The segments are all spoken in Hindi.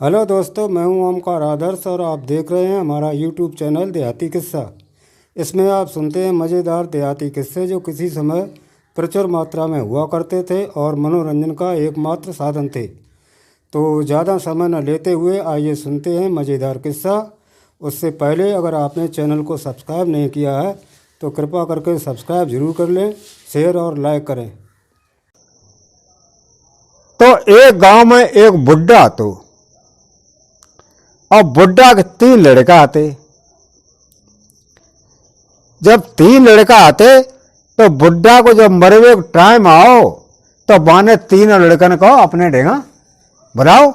हेलो दोस्तों, मैं हूं ओमकार आदर्श और आप देख रहे हैं हमारा यूट्यूब चैनल देहाती किस्सा। इसमें आप सुनते हैं मज़ेदार देहाती किस्से जो किसी समय प्रचुर मात्रा में हुआ करते थे और मनोरंजन का एकमात्र साधन थे। तो ज़्यादा समय न लेते हुए आइए सुनते हैं मज़ेदार किस्सा। उससे पहले अगर आपने चैनल को सब्सक्राइब नहीं किया है तो कृपा करके सब्सक्राइब जरूर कर लें, शेयर और लाइक करें। तो एक गांव में एक बुड्ढा तो और बुड्ढा के 3 लड़का आते। जब 3 लड़का आते तो बुड्ढा को जब मरवे टाइम आओ तो बाने 3 लड़कन को अपने ढेगा बुलाओ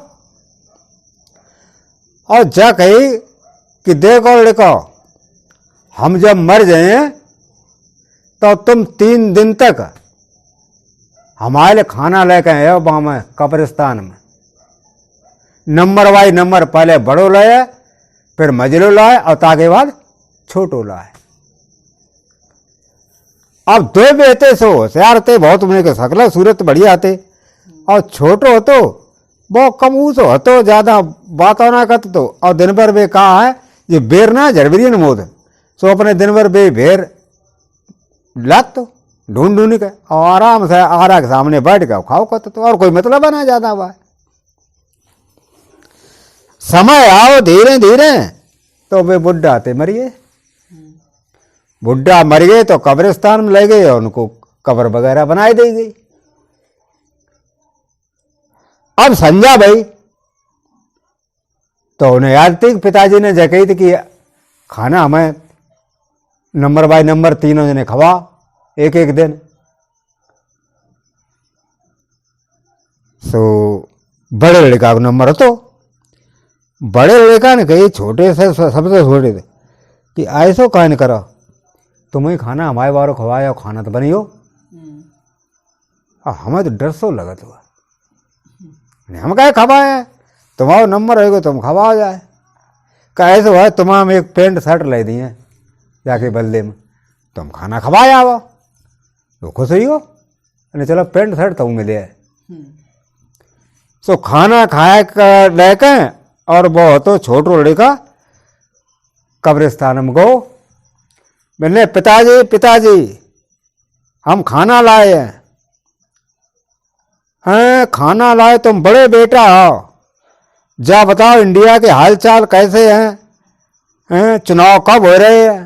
और जा कही कि देखो लड़को, हम जब मर जाए तो तुम 3 दिन तक हमारे लिए खाना लेके आए वहां में कब्रिस्तान में। नंबर वाई नंबर पहले बड़ो लाए, फिर मजलो लाए और ताके बाद छोटो लाए। अब 2 बेटे सो होशियार थे बहुत, उन्हें के सकला सूरत बढ़िया थे। और छोटो हो वो कमूस हो तो ज्यादा बातों ना करते तो। और दिन भर वे कहा है ये बेर ना झरबरियन मोद सो अपने दिन भर बे भेर लात तो ढूंढ ढूंढ के और आराम से आरा के सामने बैठ के खाओ करते तो। और कोई मतलब ना ज्यादा हुआ। समय आओ धीरे धीरे तो वे बुड्ढा थे मरिए। बुड्ढा मर गए तो कब्रिस्तान में ले गए और उनको कब्र वगैरह बनाई दी गई। अब संजा भाई तो उन्हें याद थी पिताजी ने जकई थी कि खाना हमें नंबर बाय नंबर 3 जने खवा एक एक दिन। सो बड़े लड़का का नंबर तो बड़े लड़का ने कही छोटे से सबसे छोटे थे कि ऐसो कान करो तुम्हें खाना हमारे बारो खवाया खाना तो बनियो। हमें तो डर सो लगा तो हम कहे खवाए तुम्हारा नंबर है तुम खवा जाए। कहे ऐसे है तुम हम एक पेंट शर्ट ले दिए जाके बल्ले में तुम खाना खवाया आओ तो खुश ही हो। चलो पेंट शर्ट तो मिले सो खाना खाए कर लेके और वो तो छोटो लड़का कब्रिस्तान में गो। मैंने पिताजी पिताजी हम खाना लाए हैं खाना लाए तुम बड़े बेटा हो जा बताओ इंडिया के हालचाल कैसे हैं चुनाव कब हो रहे हैं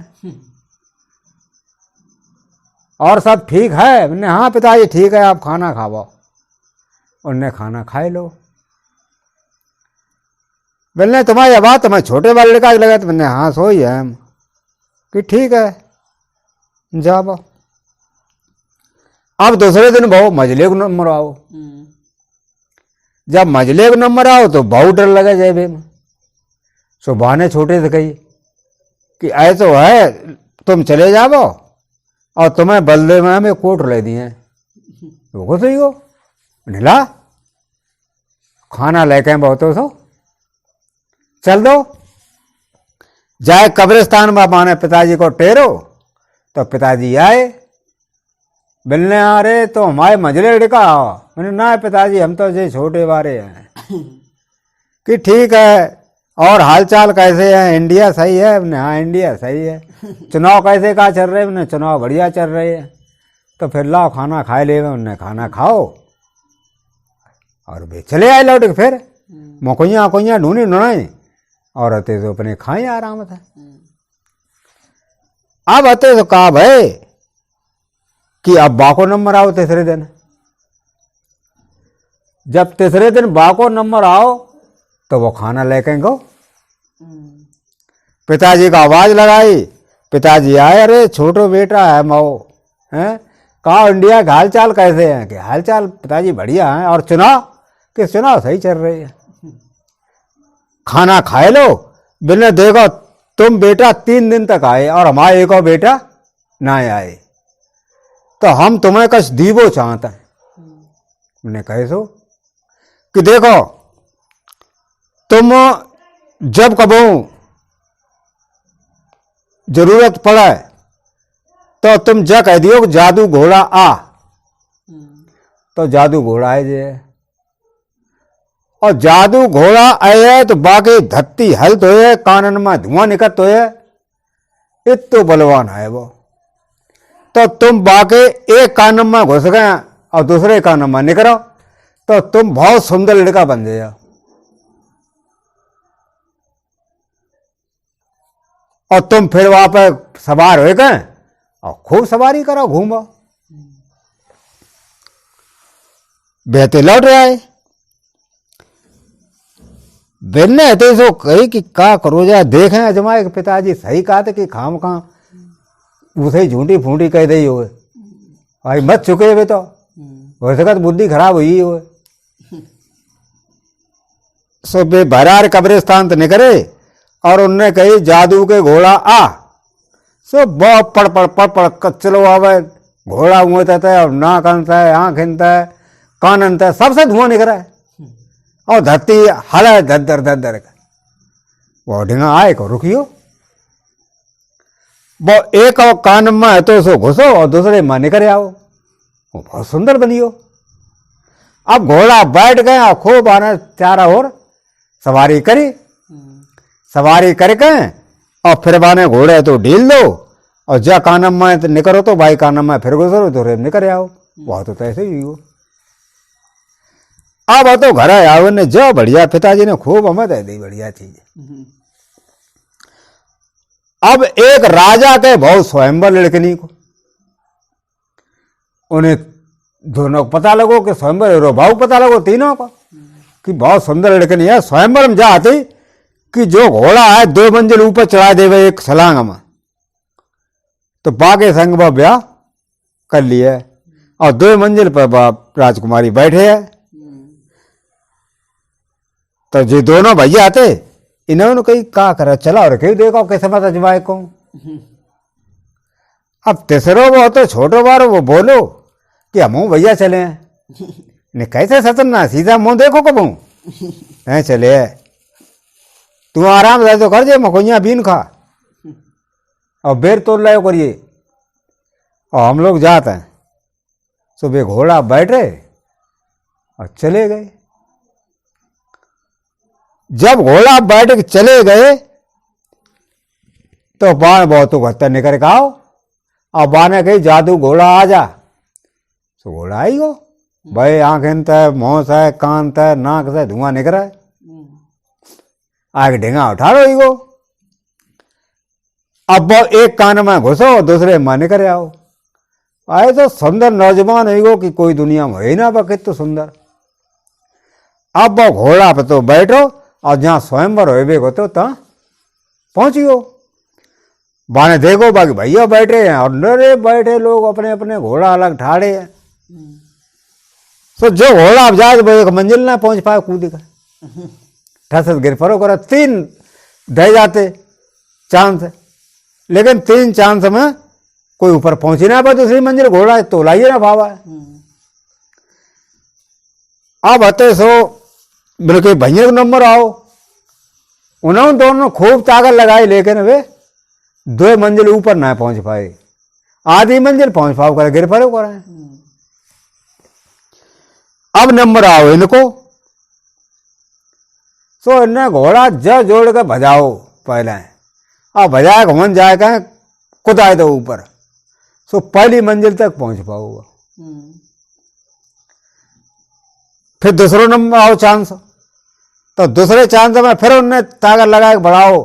और सब ठीक है। मैंने हाँ पिताजी ठीक है आप खाना खाओ। उनने खाना खाए लो। बोलने तुम्हारी बात तुम्हें छोटे वाले लड़का लगा तो मैंने हाँ सो ही है कि ठीक है जाओ। अब दूसरे दिन बहु मजले को नंबर आओ। जब मजले को नंबर आओ तो बहुत डर लगा जेबे में। सो बहाने छोटे से कही कि ऐसो है तुम चले जाओ और तुम्हें बल्ले में हमें कोट ले दिए तो सही हो नीला खाना लेके बहुतों सो चल दो जाए कब्रिस्तान में माने पिताजी को टेरो। तो पिताजी आए मिलने आ रहे तो हमारे मजले लड़का आओ। मैंने ना पिताजी हम तो जे छोटे बारे हैं कि ठीक है और हालचाल कैसे है इंडिया सही है। हाँ इंडिया सही है। चुनाव कैसे का चल रहे हैं चुनाव बढ़िया चल रहे हैं। तो फिर लाओ खाना खाए ले उन्हें खाना खाओ और वे चले आए लौट के फिर मकोइया कोइया ढूंढी ढूंढाई और अते तो अपने खाए आराम था। अब अते तो कहा भाई कि अब बाको नंबर आओ तीसरे दिन। जब तीसरे दिन बाको नंबर आओ तो वो खाना लेके गो। पिताजी का आवाज लगाई पिताजी आए अरे छोटो बेटा है मऊ है कहा इंडिया का हालचाल कैसे हैं कि हालचाल पिताजी बढ़िया है और चुनाव कि चुनाव सही चल रही है। खाना खाए लो बिना देखो तुम बेटा 3 दिन तक आए और हमारा एक और बेटा ना आए तो हम तुम्हें कुछ दीवो चाहता है। मैंने कहे सो कि देखो तुम जब कबो जरूरत पड़े तो तुम जा कह दियो जादू घोड़ा आ तो जादू घोड़ा है जे और जादू घोड़ा आया तो बाकी धरती हल तो है, कानन में धुआं निकल तो है, इतो बलवान है वो। तो तुम बाकी एक कानन में घुस गए और दूसरे कानन में निकलो तो तुम बहुत सुंदर लड़का बन जाओ। और तुम फिर वहां पर सवार हो गए और खूब सवारी करो, घूमो। बहते लौट रहा है। बेने तो सो कही कि का करो जा, देखें अजमाए कि पिताजी सही कहा था कि खाम खा उसे झूठी फूटी कह दी हो, भाई मत चुके वे तो हो सका तो बुद्धि खराब हुई हो। सो बे भरार कब्रिस्तान तो निकले और उनने कही जादू के घोड़ा आ। सो बहुत पड़ पड़ पड़ पड़ चलो आवे, घोड़ा मुँहता है और नाक अंता है, आँख हिंता है, कान अंता है, सबसे धुआं निकला है और धरती हला है धर धर का। वो ढिंगा आए को रुकियो, वो एक और कान में है तो सो घुसो और दूसरे में निकल आओ, वो बहुत सुंदर बनियो। अब घोड़ा बैठ गए और खूब आना चारा और सवारी करी, सवारी करके और फिर बाने घोड़े तो ढील दो और जा कानम में निकलो तो भाई कानम में फिर गुजरो तो रेम निकल आओ। बहुत तो ऐसे ही हो। अब तो घर आओ ने जो बढ़िया, पिताजी ने खूब हमें दे दी बढ़िया चीज। अब एक राजा के बहुत स्वयंवर लड़कनी को, उन्हें दोनों को पता लगो कि स्वयंवर रो भाव पता लगो तीनों को कि बहुत सुंदर लड़कनी है। स्वयंवर में जा आती कि जो घोड़ा है 2 मंजिल ऊपर चढ़ा देवे एक छलांग में, तो बागे संग में ब्याह कर लिए और 2 मंजिल पर राजकुमारी बैठे है। तो जो दोनों भैया आते इन्होंने कही का करा चला और कहीं देखो कैसे मत अजमाए को। अब तीसरो वो तो छोटो बार वो बोलो कि हम भैया चले हैं, ने कैसे सतना सीधा मुंह देखो कब है चले तू आराम से तो कर जे मकोइया बीन खा और बेर तोड़ लाओ करिए। और हम लोग जाते हैं सुबह घोड़ा बैठे और चले गए। जब घोड़ा बैठ के चले गए तो बाण बहुत घत्ता निकल के आओ और बाने कही जादू घोड़ा आ जा। तो घोड़ा आई गो भाई, आंखें तय मुंह से कान तय नाक से धुआं निकल रहा है, आग ढेंगा उठा लो गो। अब वो एक कान में घुसो दूसरे में निकल आओ। आए तो सुंदर नौजवान हो कि कोई दुनिया में ही ना बकित तो सुंदर। अब वो घोड़ा पे तो बैठो और जहां स्वयंवर हो तो पहुंचियो। बाने देखो बाकी भैया बैठे हैं और नरे बैठे लोग अपने अपने घोड़ा अलग ठाड़े हैं। तो जो घोड़ा अब जाए तो एक मंजिल ना पहुंच पाए, कूद का ठसत गिर फरो करा 3 दे जाते चांस, लेकिन 3 चांस में कोई ऊपर पहुंच ही ना पाए दूसरी मंजिल, घोड़ा तो लाइए ना भावा। अब आते सो बिल्कुल भैया को नंबर आओ, उन्होंने दोनों खूब ताकत लगाई लेकिन वे 2 मंजिल ऊपर ना पहुंच पाए, आधी मंजिल पहुंच पाओ कर गिर पड़ो कर। अब नंबर आओ इनको, सो इन्हें घोड़ा ज जोड़ के भजाओ पहले और भजा के मन जाएगा कुदाए दो ऊपर, सो पहली मंजिल तक पहुंच पाओगे। फिर दूसरा नंबर आओ चांस, तो दूसरे चांस में फिर उनने ताकत लगा के बढ़ाओ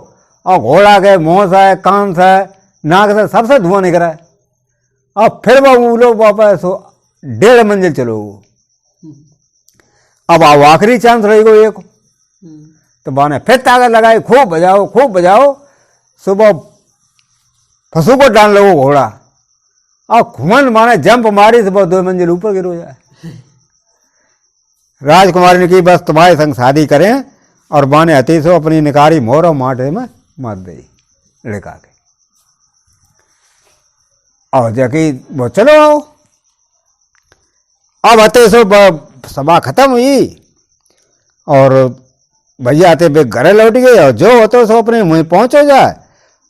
और घोड़ा के मुंह से कान से नाक से सबसे धुआं निकल रहा है। और फिर वो लोग वापस 1.5 मंजिल चलो। अब आओ आखिरी चांस रही गो एक, तो बाने फिर ताकत लगाई खूब बजाओ। सुबह फंसू को डाल लो घोड़ा और घुमन माने जंप मारी सुबह 2 मंजिल ऊपर गिर हो जाए। राजकुमारी ने की बस तुम्हारे संग शादी करें और बाने हती सो अपनी निकारी मोर और माटे में मार दे लड़का के। और जाके वो चलो आओ। अब हते सो सभा खत्म हुई और भैया आते बे घरे लौट गए और जो होतो सो अपने मुंह पहुंचो जाए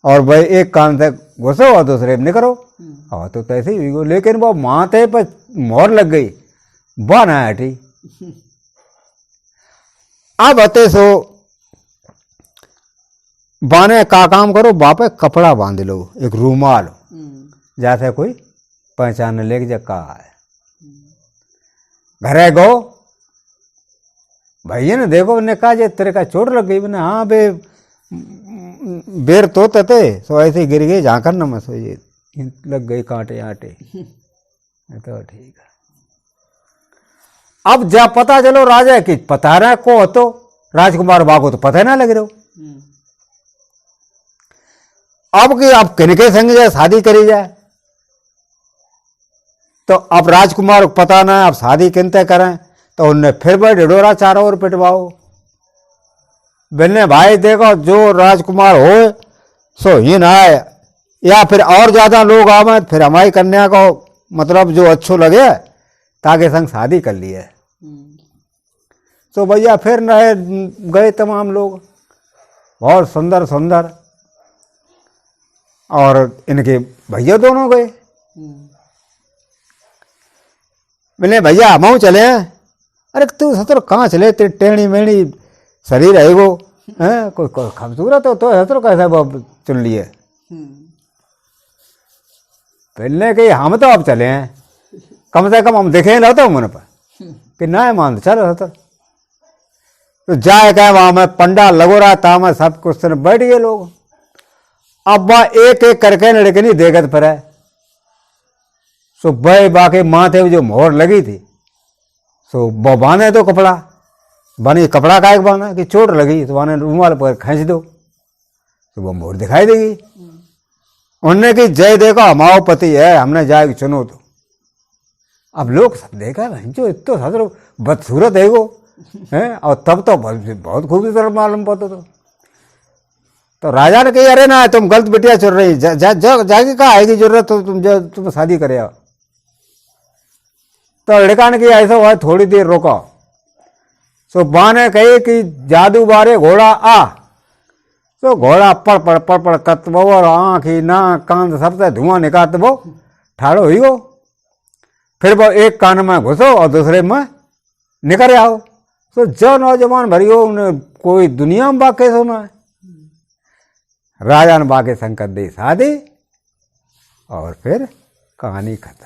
और भाई एक कान से घुसो और दूसरे में निकलो। और तो कैसे ही हुई, लेकिन वो माथे पर मोहर लग गई, बाना हटी। अब अते सो बाने का काम करो, बापे कपड़ा बांध लो, एक रूमाल जैसे कोई पहचान ले जा का है। घरे गो भैया ने देखो, ने कहा जे तेरे का चोट लग गई। मैंने हाँ बे बेर तो तते सो ऐसे गिर गई, झांकर न मसो ये लग गई कांटे आटे। तो ठीक है। अब जब पता चलो राजा की पता रहा को तो राजकुमार बाबू तो पता ना लग रहे हो। अब कि अब किनके संग जाए शादी करी जाए, तो अब राजकुमार को पता ना अब शादी किनते करें। तो उनने फिर भाई ढिढोरा चारों ओर पिटवाओ। बोलने भाई देखो जो राजकुमार हो सो ही ना है, या फिर और ज्यादा लोग आवे फिर हमारी कन्या को मतलब जो अच्छो लगे ताकि संग शादी कर लिए। तो भैया फिर नए गए तमाम लोग, बहुत सुंदर सुंदर, और इनके भैया दोनों गए। बोले भैया हम चले हैं। अरे तू सतर कहाँ चले, तेरी टेढ़ी मेढ़ी शरीर है वो, है कोई खूबसूरत हो तो सतर कैसे चुन लिए। पहले कि हम तो अब चले हैं, कम से कम हम देखे ना तो मन पर कि ना मान चल सतर। तो जाए क्या वहां में पंडा लगो रहा था, मैं सब कुछ बैठ गए लोग। अब वह एक एक करके लड़के नहीं देखत पर है। सो भाई बाके माथे जो मोहर लगी थी सो बाने दो कपड़ा, बनी कपड़ा का एक बाना कि चोट लगी तो बाने रूमाल पर खींच दो तो वो मोहर दिखाई देगी। उनने की जय देखो हमारा पति है, हमने जाए चुनो तो। अब लोग सब देखा जो इतो सदर बदसूरत है वो है, और तब तो बहुत खूबसूरत मालूम पड़ता तो राजा ने कही अरे ना तुम गलत बिटिया चल रही, जाके कहा आएगी जरूरत तो तुम शादी करे। तो लड़का ने कहा ऐसा हुआ थोड़ी देर रोका। सो बा ने कही कि जादू बारे घोड़ा आ। तो घोड़ा पड़ पड़ पड़ पड़ कतबो और आँखी नाक कान सबसे धुआं निकालते वो ठाड़ो ही हो। फिर वो एक कान में घुसो और दूसरे में निकल आओ। तो जो नौजवान भरी हो उन्हें कोई दुनिया में बाके सुना है। राजा ने बाके संकट दी शादी और फिर कहानी खत्म।